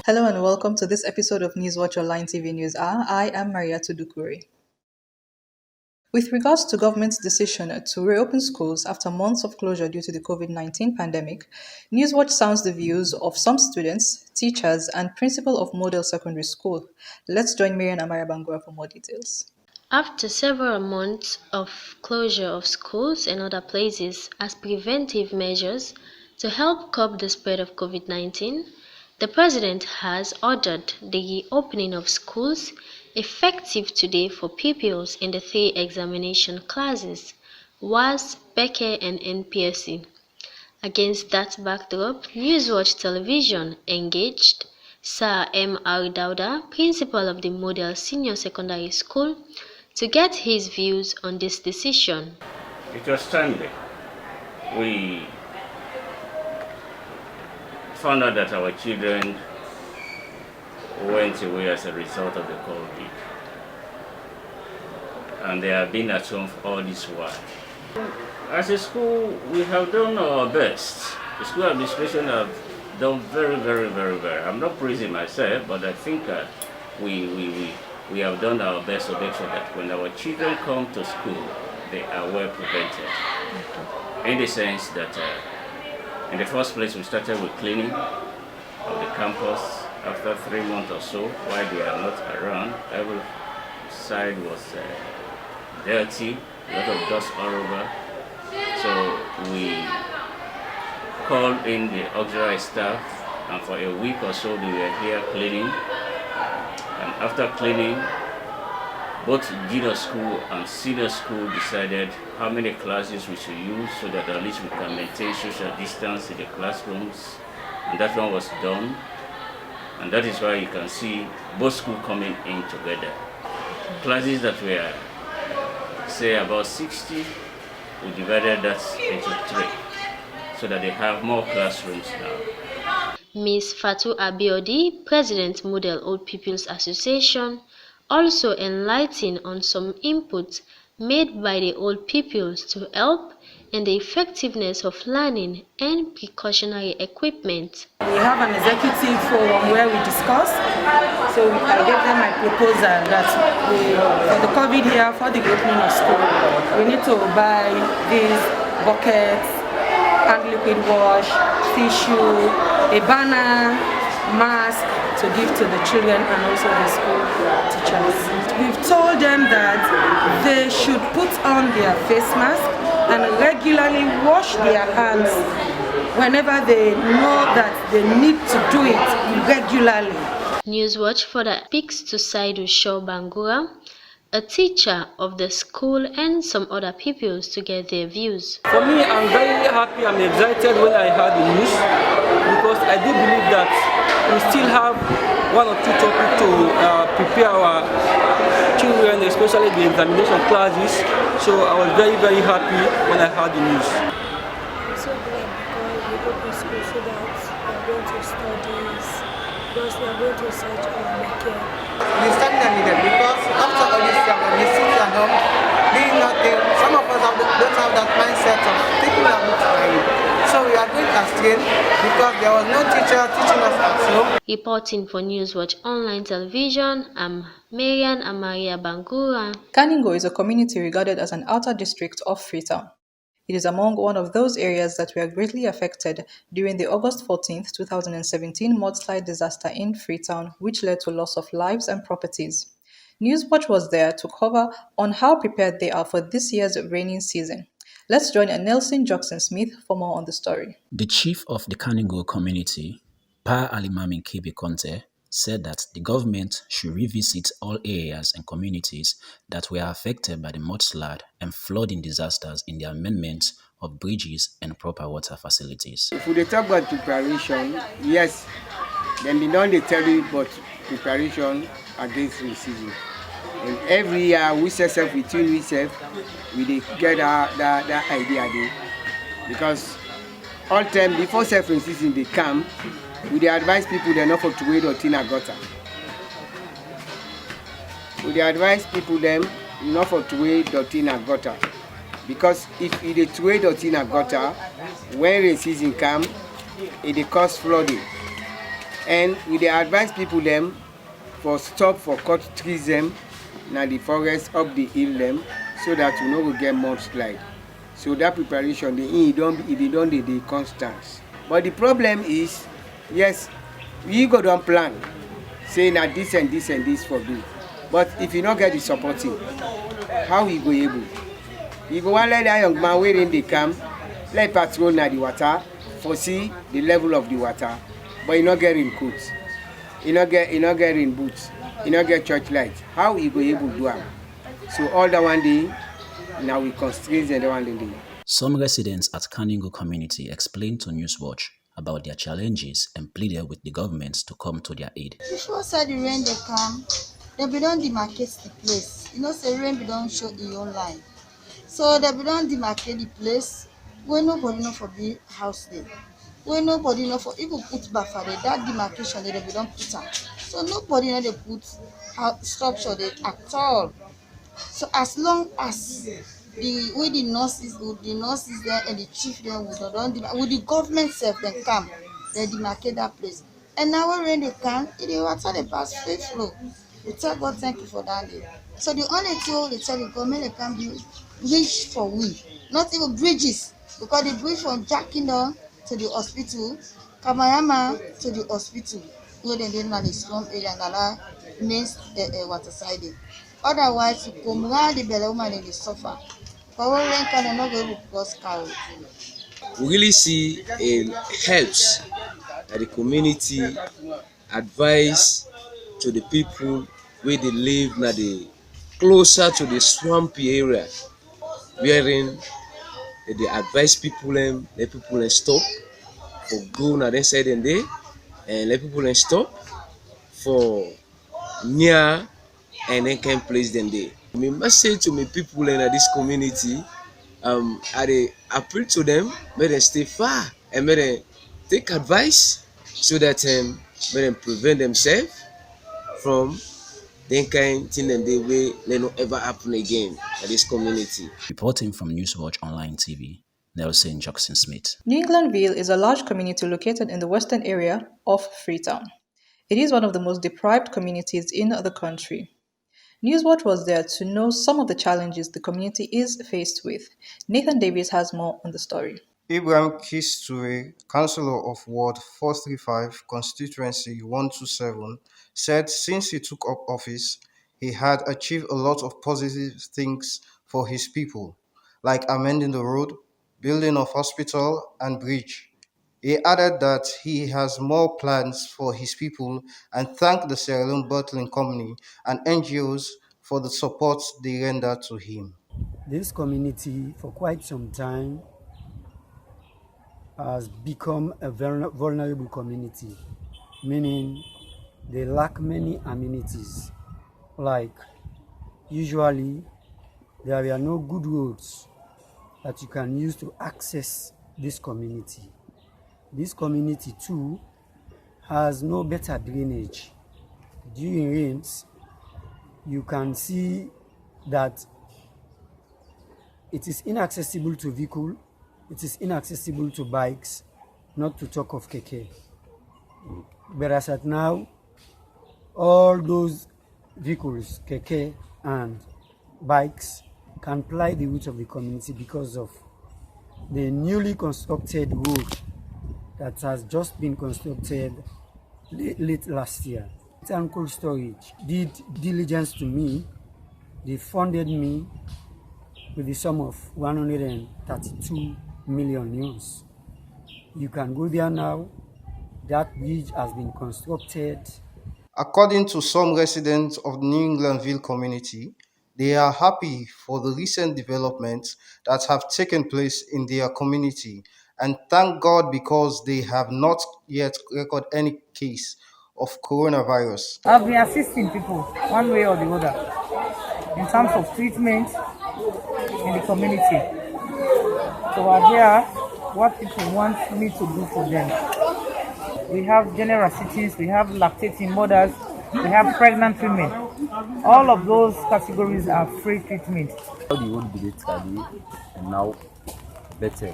Hello and welcome to this episode of Newswatch Online TV News Hour. I am Maria Tudukuri. With regards to government's decision to reopen schools after months of closure due to the COVID-19 pandemic, Newswatch sounds the views of some students, teachers, and principal of Model Secondary School. Let's join Miriam Amara Bangura for more details. After several months of closure of schools and other places as preventive measures to help curb the spread of COVID-19, the President has ordered the reopening of schools effective today for pupils in the three examination classes WAS, BECE and NPSC. Against that backdrop, Newswatch Television engaged Sir M.R. Dauda, principal of the Model Senior Secondary School, to get his views on this decision. It was timely. We found out that our children went away as a result of the COVID, and they have been at home for all this while. As a school, we have done our best. The school administration have done very well. I'm not praising myself, but I think we have done our best to make sure that when our children come to school, they are well prevented. In the sense that in the first place, we started with cleaning of the campus. After 3 months or so, while they are not around, every side was dirty, a lot of dust all over. So we called in the auxiliary staff, and for a week or so they were here cleaning. And after cleaning, both junior school and senior school decided how many classes we should use so that at least we can maintain social distance in the classrooms. And that one was done. And that is why you can see both schools coming in together. Classes that were, say, about 60, we divided that into 3 so that they have more classrooms now. Ms. Fatu Abiodi, President Model Old People's Association, also enlightened on some inputs made by the old pupils to help in the effectiveness of learning and precautionary equipment. We have an executive forum where we discuss. So I gave them my proposal that for the COVID year, for the opening of school, we need to buy these buckets, hand liquid wash, tissue, a banner, mask to give to the children and also the school teachers. We've told them that they should put on their face mask and regularly wash their hands whenever they know that they need to do it regularly. Newswatch further speaks to Saidu Shaw Bangura, a teacher of the school, and some other pupils to get their views. For me, I'm very happy, I'm excited when I heard the news because I do believe that we still have 1 or 2 topics to prepare our children, especially the examination classes. So I was very happy when I heard the news. I'm so glad because we go to school so that we are going to studies, because we are going to search our care. The standard needed because after all this time, when we sit at home, doing nothing, some of us don't have that mindset of thinking about studying. So we are going astray because there was no teacher teaching us at home. Reporting for Newswatch Online Television, I'm Marian Amaria Bangura. Kaningo is a community regarded as an outer district of Freetown. It is among one of those areas that were greatly affected during the August 14, 2017 mudslide disaster in Freetown, which led to loss of lives and properties. Newswatch was there to cover on how prepared they are for this year's rainy season. Let's join Nelson Jackson-Smith for more on the story. The chief of the Kaningo community, Pa Alimami Kibi Conte, said that the government should revisit all areas and communities that were affected by the mudslide and flooding disasters in the amendment of bridges and proper water facilities. If we talk about preparation, yes, then we don't tell you about preparation against racism. And every year we set up between ourselves, we get that idea there. Because all time before self-racism they come, we advise people they're not for to wait or tina gutter. We advise people them not for to wait or tina gutter. Because if it to wait or tina gutter, when racism come, it cause flooding. And we dey advise people them for stop for cut trees them na the forest up the hill them so that we no go get mudslide. So that preparation it don't dey constant. But the problem is, yes, we go don plan say na this and this and this for do. But if you not get the supporting, how we go able? You go wan let that young man wey rain dey come, let patrol na the water, for see the level of the water, but you not get raincoat, you not get rain boots, you not get church light. How you go able do am? So all that one day, now we constrain the one day. Some residents at Kaningo community explained to Newswatch about their challenges and pleaded with the government to come to their aid. Before say the rain dey come, dem be don demarcate the place. You know say rain be don show e own line. So dem be don demarcate the place wey nobody know for the house dey. Wey nobody know for even put buffer there. That demarcation dem be don put am. So nobody know dey put structure there at all. So as long as the nurses there and the chief there with the government self then come, they demarcate that place. And now when rain they come, the water they pass free flow. We tell God thank you for that day. So the only thing they tell the government they can build bridge for we, not even bridges, because the bridge from Jackino to the hospital, Kamayama to the hospital, where they didn't know the slum area and that means water side. Otherwise, you come around the belly woman and they suffer. But when rain can not go able to cross carry. We really see a helps that the community advise to the people where they live now the closer to the swampy area, wherein they advise people let people stop for go na that side and day and let people stop for near and then can place them there. My message to my people in this community, I appeal to them, may they stay far and may they take advice so that may they prevent themselves from the kind thing and the way they don't ever happen again in this community. Reporting from Newswatch Online TV, Nelson Jackson Smith. New Englandville is a large community located in the western area of Freetown. It is one of the most deprived communities in the country. Newswatch was there to know some of the challenges the community is faced with. Nathan Davis has more on the story. Abraham Kisture, Councillor of Ward 435, Constituency 127, said since he took up office, he had achieved a lot of positive things for his people, like amending the road, building of hospital and bridge. He added that he has more plans for his people and thanked the Sierra Leone Bottling Company and NGOs for the support they rendered to him. This community, for quite some time, has become a vulnerable community, meaning they lack many amenities. Like, usually, there are no good roads that you can use to access this community. This community too has no better drainage. During rains, you can see that it is inaccessible to vehicle, it is inaccessible to bikes, not to talk of keke. Whereas at now, all those vehicles, keke and bikes, can ply the route of the community because of the newly constructed road that has just been constructed late last year. Cold Storage did diligence to me. They funded me with the sum of 132 million euros. You can go there now. That bridge has been constructed. According to some residents of the New Englandville community, they are happy for the recent developments that have taken place in their community and thank God because they have not yet recorded any case of coronavirus. I've been assisting people one way or the other in terms of treatment in the community. So I hear what people want me to do for them. We have general cities, we have lactating mothers, we have pregnant women. All of those categories are free treatment. How the old village study and now better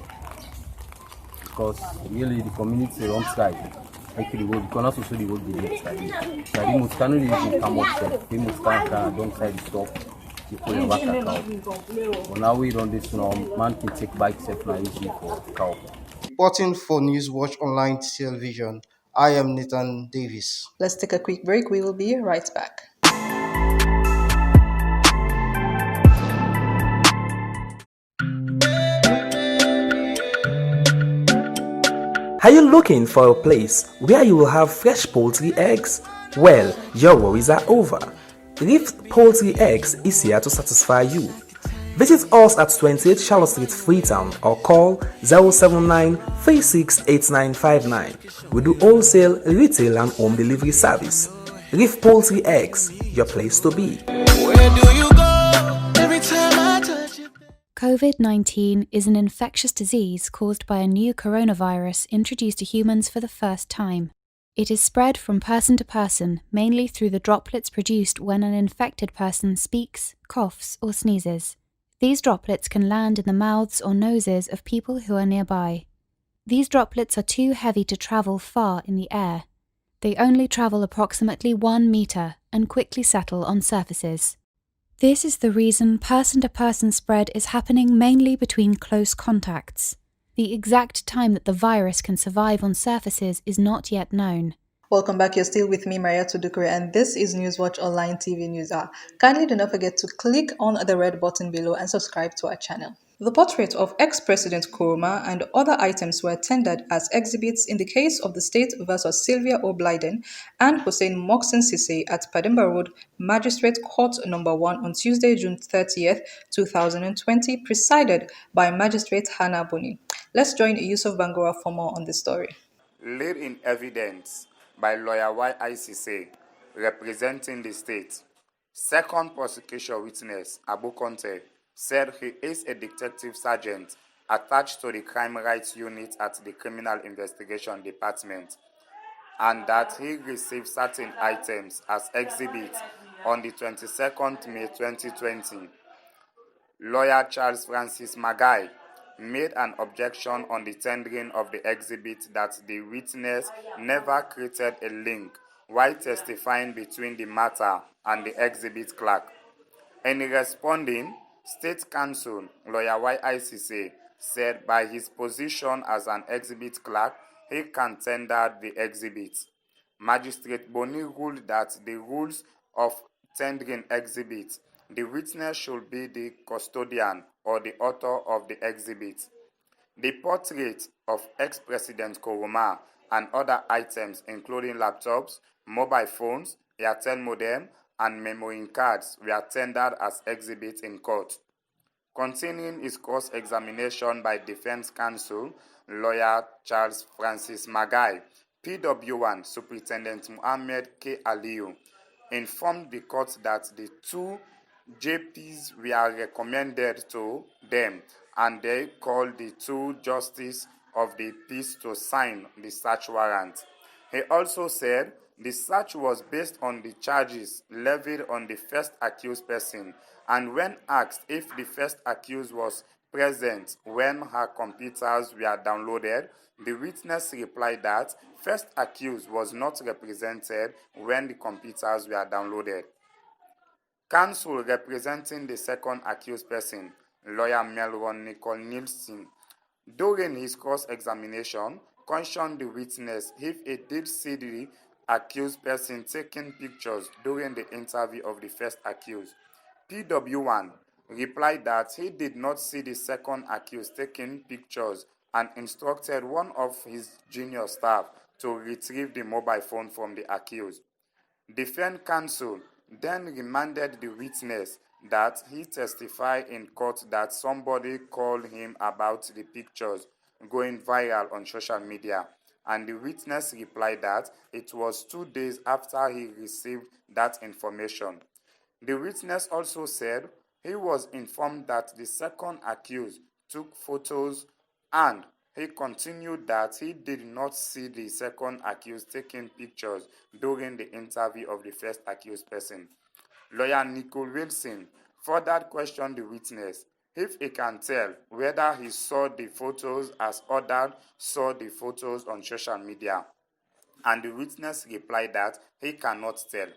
because really the community wrong side. like the road, because also the road be study. Study must can really come up step. We must can don't side stop. You pull your back out. But now we run this now, man can take bike step now easy for cow. Reporting for Newswatch Online Television, I am Nathan Davis. Let's take a quick break. We will be right back. Are you looking for a place where you will have fresh poultry eggs? Well, your worries are over. Reef Poultry Eggs is here to satisfy you. Visit us at 28 Charlotte Street, Freetown, or call 079 368959. We do wholesale, retail, and home delivery service. Reef Poultry Eggs, your place to be. Where do you go every time I touch you? COVID-19 is an infectious disease caused by a new coronavirus introduced to humans for the first time. It is spread from person to person, mainly through the droplets produced when an infected person speaks, coughs, or sneezes. These droplets can land in the mouths or noses of people who are nearby. These droplets are too heavy to travel far in the air. They only travel approximately 1 meter and quickly settle on surfaces. This is the reason person-to-person spread is happening mainly between close contacts. The exact time that the virus can survive on surfaces is not yet known. Welcome back. You're still with me, Maria Tudukure, and this is Newswatch Online TV News Hour. Kindly do not forget to click on the red button below and subscribe to our channel. The portrait of ex-President Kuruma and other items were tendered as exhibits in the case of the State versus Sylvia O'Blyden and Hussein Moxon Sise at Padimba Road, Magistrate Court Number 1 on Tuesday, June 30th, 2020, presided by Magistrate Hannah Boni. Let's join Yusuf Bangura for more on this story. Laid in evidence by lawyer YICC representing the state. Second prosecution witness, Abu Conte, said he is a detective sergeant attached to the crime rights unit at the Criminal Investigation Department and that he received certain items as exhibits on the 22nd May 2020. Lawyer Charles Francis Magai made an objection on the tendering of the exhibit that the witness never created a link while testifying between the matter and the exhibit clerk. In responding, State Counsel Lawyer YICC said by his position as an exhibit clerk, he can tender the exhibit. Magistrate Boni ruled that the rules of tendering exhibits, the witness should be the custodian or the author of the exhibit. The portrait of ex-President Kuruma and other items including laptops, mobile phones, Airtel modem, and memory cards were tendered as exhibits in court. Continuing his cross-examination by defense counsel, lawyer Charles Francis Magai, PW1 Superintendent Muhammad K. Aliyu, informed the court that the two JPs were recommended to them and they called the two justices of the peace to sign the search warrant. He also said the search was based on the charges levied on the first accused person, and when asked if the first accused was present when her computers were downloaded, the witness replied that first accused was not represented when the computers were downloaded. Counsel representing the second accused person, lawyer Melron Nicole Nielsen, during his cross-examination, questioned the witness if he did see the accused person taking pictures during the interview of the first accused. PW1 replied that he did not see the second accused taking pictures and instructed one of his junior staff to retrieve the mobile phone from the accused. Defense counsel then reminded the witness that he testified in court that somebody called him about the pictures going viral on social media, and the witness replied that it was 2 days after he received that information. The witness also said he was informed that the second accused took photos, and he continued that he did not see the second accused taking pictures during the interview of the first accused person. Lawyer Nicole Wilson further questioned the witness if he can tell whether he saw the photos as others saw the photos on social media. and the witness replied that he cannot tell.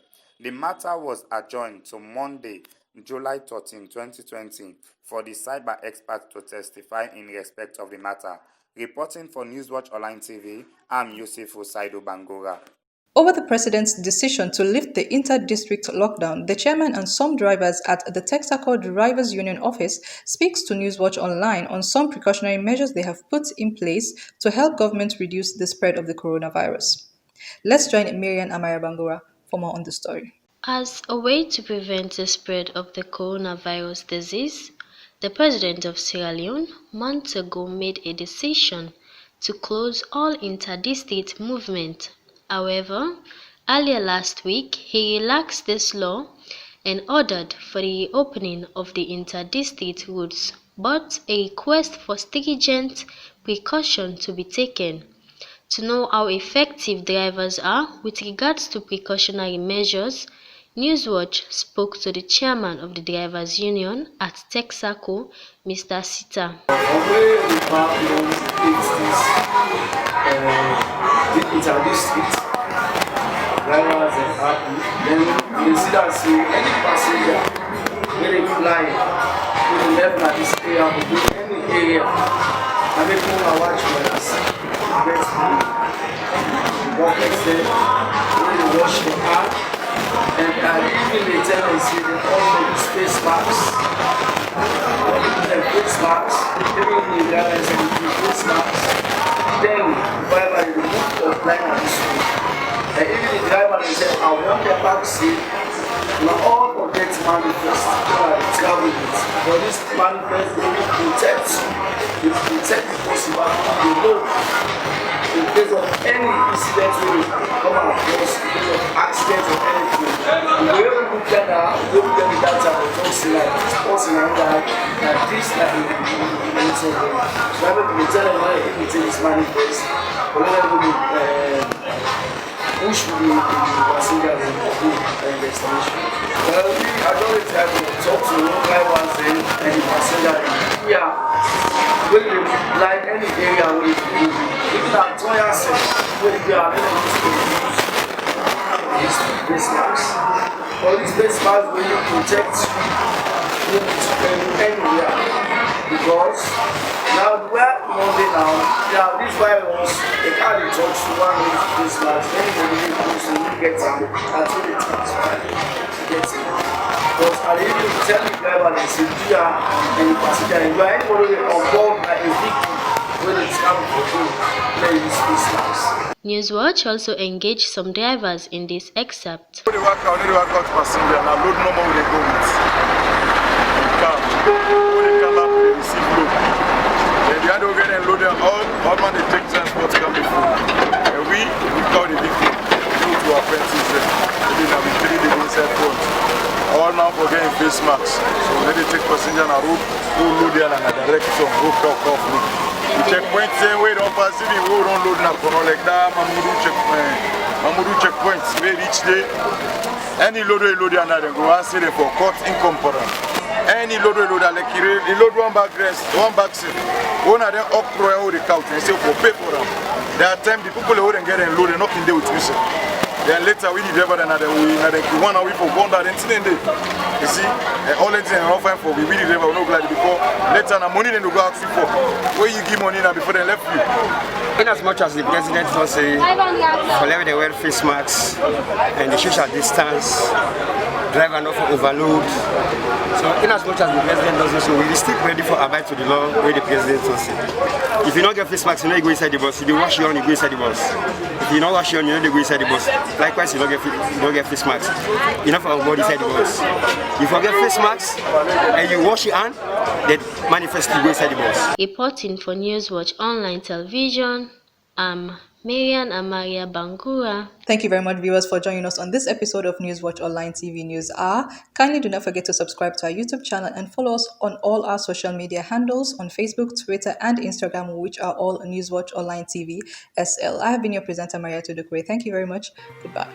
The matter was adjourned to Monday, July 13, 2020, for the cyber expert to testify in respect of the matter. Reporting for Newswatch Online TV, I'm Yusufu Saidu Bangura. Over the president's decision to lift the inter-district lockdown, the chairman and some drivers at the Texaco Drivers Union office speaks to Newswatch Online on some precautionary measures they have put in place to help government reduce the spread of the coronavirus. Let's join Miriam Amaya Bangura for more on the story. As a way to prevent the spread of the coronavirus disease, the president of Sierra Leone months ago made a decision to close all inter-district movement. However, earlier last week, he relaxed this law and ordered for the opening of the inter-district routes, but a request for stringent precaution to be taken. To know how effective drivers are with regards to precautionary measures, Newswatch spoke to the chairman of the drivers union at Texaco, Mr. Sita. Inter-district drivers and happy, then you see that any passenger when they fly to the left at this area or to any area, and they come and watch for us. Get the buckets there, when they wash the car, and even they tell us they also use face masks. Face masks, even the drivers and the face masks. Then, wherever you move to apply at this school, and even the driver will say, I want the taxi, now all protect manifest, travel with. For this manifest, they will protect you. They protect the possible, you know, in case of any incident we will come across, in case of accident or anything. We will able to get that, we will get the data, but don't see like this person and that this, like, so I'm able to tell them why everything is manifest, we're able to push the passengers and do investigation. Well, I don't have to talk to drivers and the passenger. Yeah, when they like any area where you go, even at Toya said, when they are able to use face masks. For these face masks, when you protect you anywhere, because now where Monday now, yeah, this virus, they can't touch one of this mask. Anybody who goes to get them, that's what it transfer. Get it. Because I didn't tell the driver that say, yeah, and the passenger, and where anybody on board like a victim, when it's coming for you, they use this mask. Newswatch also engaged some drivers in this excerpt. When they work out passenger, and I load no more they go with. When they come back, they receive load. Then the other get and load them all man they take transport to come before. And we call the victim, go to our fences there. Maybe now we 3 days inside front. All now for getting face masks. So when they take passenger on a road, go load there and direct some go off me. The checkpoint say we don't pass it, we don't load now for like that. Mamudu checkpoints, we reach there. Any load we load another go and say for court incomparable. Any load we load like you load one bag rest, one bag seat. One of them up all the couch and say for pay for them. There are times the people who don't get and load, they're not in there with me. Then later we need ever another one week for one that incident. You see, all the things are fine for we really never know glad before later na money then you go ask you for. Where you give money now before they left you. In as much as the president will say for let they wear face masks and the social distance, driver not for overload. So in as much as the president doesn't so we still ready for abide to the law where the president will say. If you don't get face mask, you know you go inside the bus. If you wash your own, you go inside the bus. If you don't wash your own, you know you go inside the bus. Likewise, you don't get face mask. You know for body inside the bus. If you get face mask and you wash your hand, then manifest you go inside the bus. Reporting for Newswatch Online Television, I'm Marian Amaria Bangura. Thank you very much, viewers, for joining us on this episode of Newswatch Online TV News Hour. Kindly do not forget to subscribe to our YouTube channel and follow us on all our social media handles on Facebook, Twitter, and Instagram, which are all Newswatch Online TV SL. I have been your presenter, Maria Tudukwe. Thank you very much. Goodbye.